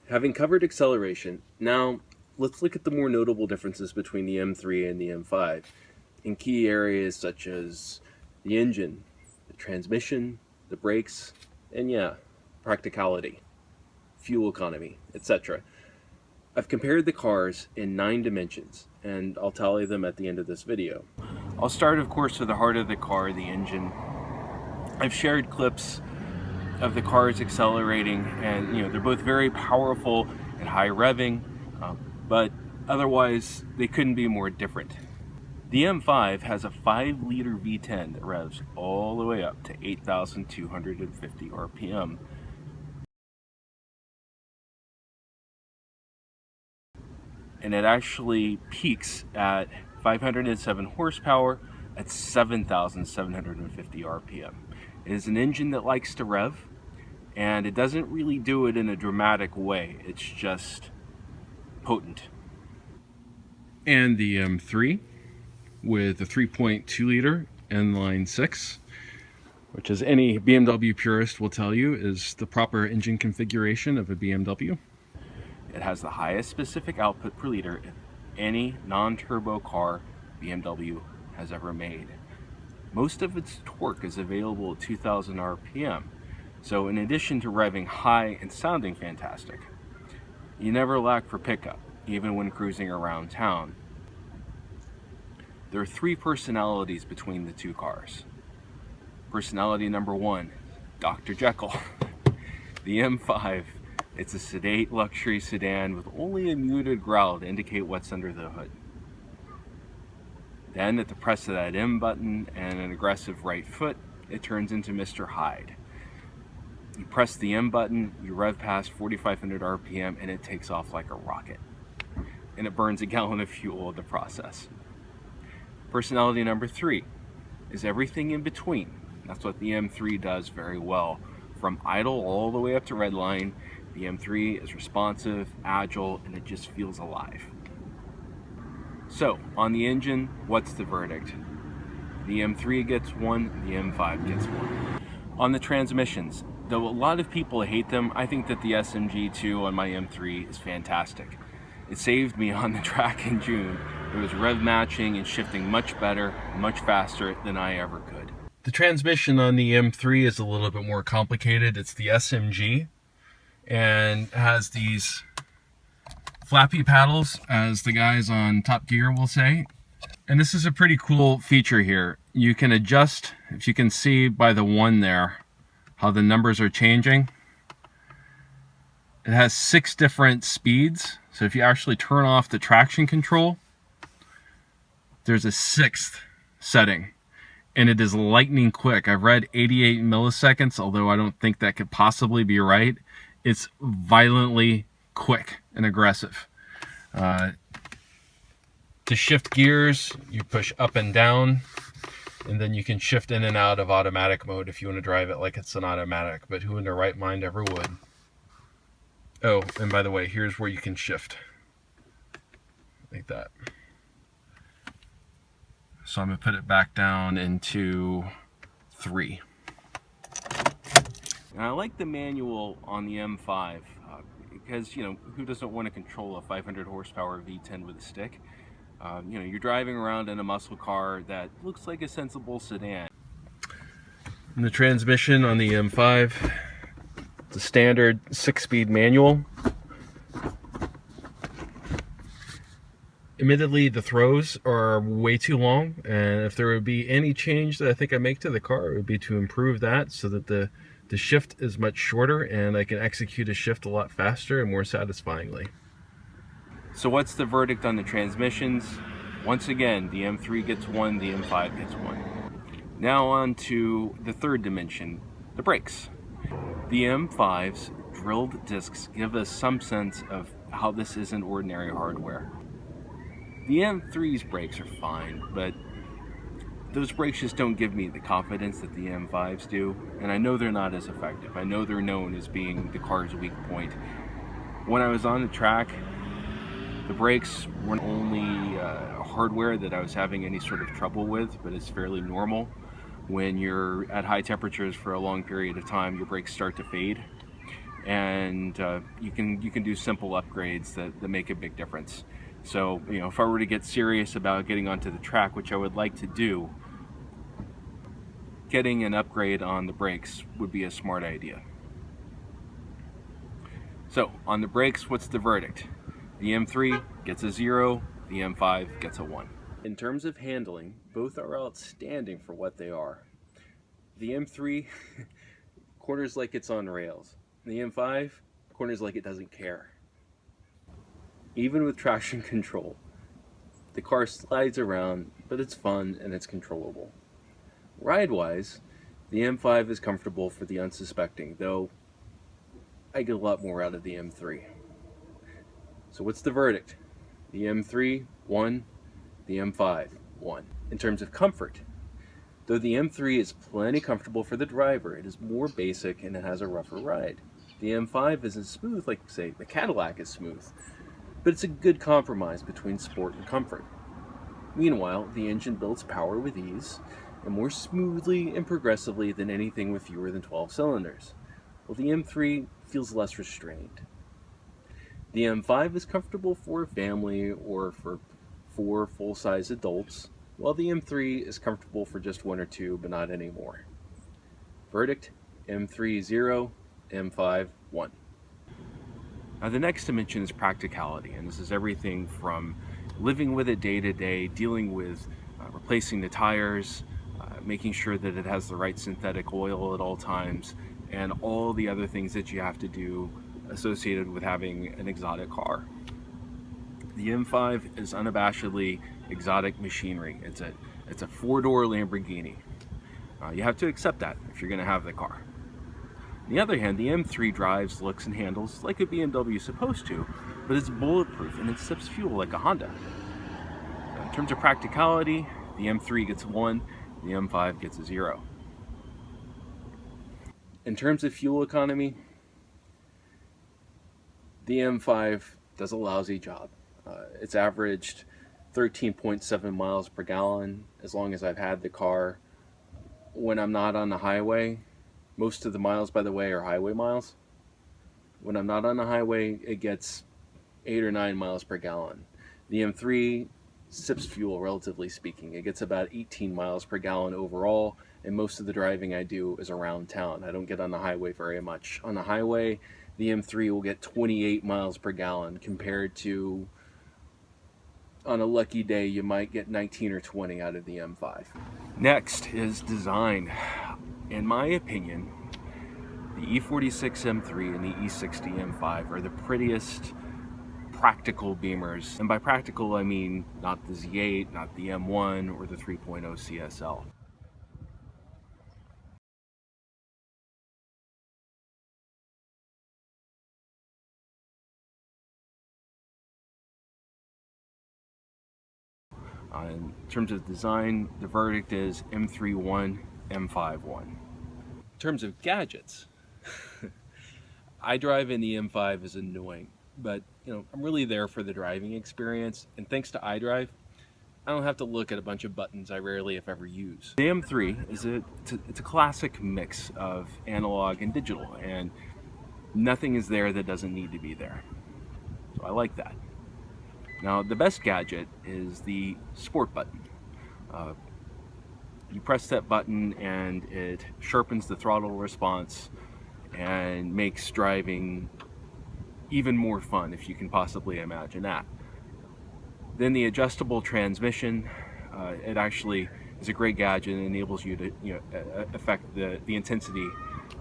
Having covered acceleration, now let's look at the more notable differences between the M3 and the M5 in key areas such as the engine, the transmission, the brakes, and yeah, practicality, fuel economy, etc. I've compared the cars in 9 dimensions, and I'll tally them at the end of this video. I'll start, of course, with the heart of the car, the engine. I've shared clips of the cars accelerating, and they're both very powerful and high revving, but otherwise they couldn't be more different. The M5 has a 5-liter V10 that revs all the way up to 8,250 RPM. And it actually peaks at 507 horsepower at 7,750 RPM. It is an engine that likes to rev, and it doesn't really do it in a dramatic way. It's just potent. And the M3 with a 3.2 liter inline 6, which, as any BMW purist will tell you, is the proper engine configuration of a BMW. It has the highest specific output per liter of any non-turbo car BMW has ever made. Most of its torque is available at 2,000 RPM. So in addition to revving high and sounding fantastic, you never lack for pickup, even when cruising around town. There are 3 personalities between the two cars. Personality number 1, Dr. Jekyll. The M5, it's a sedate luxury sedan with only a muted growl to indicate what's under the hood. Then at the press of that M button and an aggressive right foot, it turns into Mr. Hyde. You press the M button, you rev past 4,500 RPM, and it takes off like a rocket. And it burns a gallon of fuel in the process. Personality number 3 is everything in between. That's what the M3 does very well. From idle all the way up to redline, the M3 is responsive, agile, and it just feels alive. So, on the engine, what's the verdict? The M3 gets 1, the M5 gets 1. On the transmissions, though a lot of people hate them, I think that the SMG2 on my M3 is fantastic. It saved me on the track in June. It was rev matching and shifting much better, much faster than I ever could. The transmission on the M3 is a little bit more complicated. It's the SMG and has these flappy paddles, as the guys on Top Gear will say. And this is a pretty cool feature here. You can adjust, if you can see by the 1 there, how the numbers are changing. It has 6 different speeds. So if you actually turn off the traction control, there's a 6th setting. And it is lightning quick. I've read 88 milliseconds, although I don't think that could possibly be right. It's violently quick and aggressive. To shift gears, you push up and down, and then you can shift in and out of automatic mode if you want to drive it like it's an automatic, but who in their right mind ever would? Oh, and by the way, here's where you can shift. Like that. So I'm going to put it back down into 3. And I like the manual on the M5 because, who doesn't want to control a 500 horsepower V10 with a stick? You're driving around in a muscle car that looks like a sensible sedan. And the transmission on the M5, it's a standard 6-speed manual. Admittedly, the throws are way too long, and if there would be any change that I think I make to the car, it would be to improve that so that the shift is much shorter and I can execute a shift a lot faster and more satisfyingly. So what's the verdict on the transmissions? Once again, the M3 gets 1, the M5 gets 1. Now on to the 3rd dimension, the brakes. The M5's drilled discs give us some sense of how this isn't ordinary hardware. The M3's brakes are fine, but those brakes just don't give me the confidence that the M5's do, and I know they're not as effective. I know they're known as being the car's weak point. When I was on the track, the brakes weren't only hardware that I was having any sort of trouble with, but it's fairly normal. When you're at high temperatures for a long period of time, your brakes start to fade. and you can do simple upgrades that make a big difference. So, you know, if I were to get serious about getting onto the track, which I would like to do, getting an upgrade on the brakes would be a smart idea. So, on the brakes, what's the verdict? The M3 gets a 0, the M5 gets a 1. In terms of handling, both are outstanding for what they are. The M3 corners like it's on rails. The M5 corners like it doesn't care. Even with traction control, the car slides around, but it's fun and it's controllable. Ride-wise, the M5 is comfortable for the unsuspecting, though I get a lot more out of the M3. So what's the verdict? The M3, 1. The M5, 1. In terms of comfort, though the M3 is plenty comfortable for the driver, it is more basic and it has a rougher ride. The M5 isn't smooth like, say, the Cadillac is smooth, but it's a good compromise between sport and comfort. Meanwhile, the engine builds power with ease and more smoothly and progressively than anything with fewer than 12 cylinders, while the M3 feels less restrained. The M5 is comfortable for a family or for 4 full-size adults, while the M3 is comfortable for just 1 or 2, but not anymore. Verdict: M3 0, M5 1. Now the next dimension is practicality, and this is everything from living with it day to day, dealing with replacing the tires, making sure that it has the right synthetic oil at all times, and all the other things that you have to do associated with having an exotic car. The M5 is unabashedly exotic machinery. It's a 4-door Lamborghini. You have to accept that if you're going to have the car. On the other hand, the M3 drives, looks, and handles like a BMW is supposed to, but it's bulletproof and it sips fuel like a Honda. In terms of practicality, the M3 gets a 1, the M5 gets a 0. In terms of fuel economy, the M5 does a lousy job. It's averaged 13.7 miles per gallon as long as I've had the car. When I'm not on the highway, most of the miles, by the way, are highway miles. When I'm not on the highway, it gets 8 or 9 miles per gallon. The M3 sips fuel, relatively speaking. It gets about 18 miles per gallon overall, and most of the driving I do is around town. I don't get on the highway very much. On the highway, the M3 will get 28 miles per gallon compared to, on a lucky day, you might get 19 or 20 out of the M5. Next is design. In my opinion, the E46 M3 and the E60 M5 are the prettiest practical Beamers. And by practical, I mean not the Z8, not the M1, or the 3.0 CSL. In terms of design, the verdict is M3 1, M5 1. In terms of gadgets, iDrive in the M5 is annoying, but I'm really there for the driving experience, and thanks to iDrive, I don't have to look at a bunch of buttons I rarely, if ever, use. The M3 is it's a classic mix of analog and digital, and nothing is there that doesn't need to be there. So I like that. Now, the best gadget is the sport button. You press that button and it sharpens the throttle response and makes driving even more fun, if you can possibly imagine that. Then the adjustable transmission, it actually is a great gadget and enables you to affect the intensity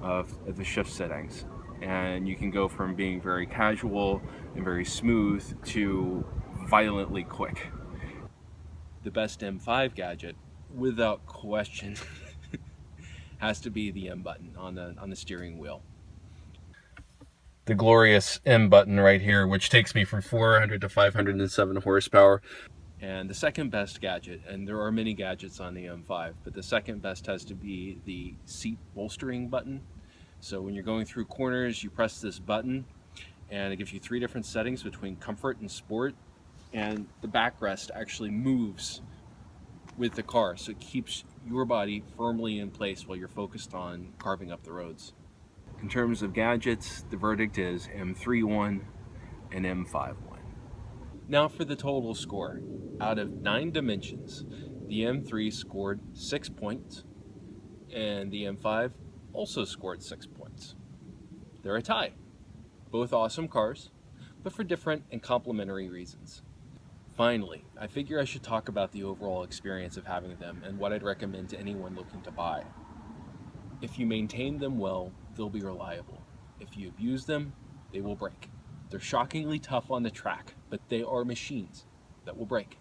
of the shift settings. And you can go from being very casual and very smooth to violently quick. The best M5 gadget, without question, has to be the M button on the steering wheel. The glorious M button right here, which takes me from 400 to 507 horsepower. And the second best gadget, and there are many gadgets on the M5, but the second best has to be the seat bolstering button. So when you're going through corners, you press this button and it gives you 3 different settings between comfort and sport, and the backrest actually moves with the car, so it keeps your body firmly in place while you're focused on carving up the roads. In terms of gadgets, the verdict is M3 won and M5 won. Now for the total score. Out of 9 dimensions, the M3 scored 6 points, and the M5 also scored 6 points. They're a tie. Both awesome cars, but for different and complementary reasons. Finally, I figure I should talk about the overall experience of having them and what I'd recommend to anyone looking to buy. If you maintain them well, they'll be reliable. If you abuse them, they will break. They're shockingly tough on the track, but they are machines that will break.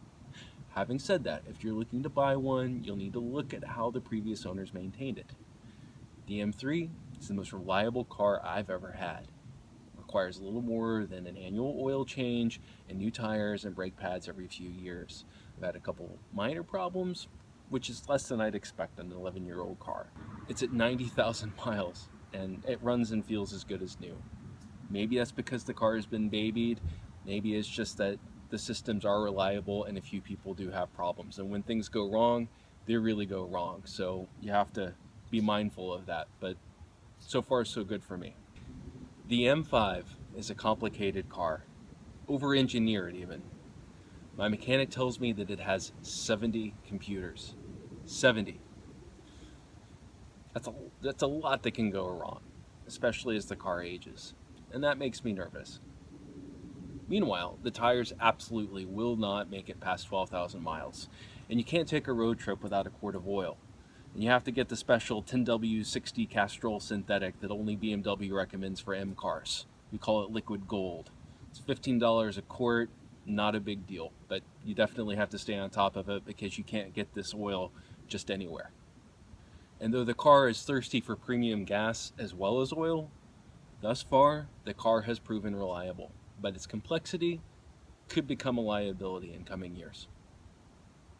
Having said that, if you're looking to buy one, you'll need to look at how the previous owners maintained it. The M3 is the most reliable car I've ever had. It requires a little more than an annual oil change and new tires and brake pads every few years. I've had a couple minor problems, which is less than I'd expect on an 11-year-old car. It's at 90,000 miles, and it runs and feels as good as new. Maybe that's because the car has been babied. Maybe it's just that the systems are reliable and a few people do have problems. And when things go wrong, they really go wrong. So you have to be mindful of that. But so far, so good for me. The M5 is a complicated car, over-engineered even. My mechanic tells me that it has 70 computers. 70. That's a lot that can go wrong, especially as the car ages. And that makes me nervous. Meanwhile, the tires absolutely will not make it past 12,000 miles. And you can't take a road trip without a quart of oil. And you have to get the special 10W60 Castrol synthetic that only BMW recommends for M cars. We call it liquid gold. It's $15 a quart, not a big deal, but you definitely have to stay on top of it because you can't get this oil just anywhere. And though the car is thirsty for premium gas as well as oil, thus far, the car has proven reliable, but its complexity could become a liability in coming years.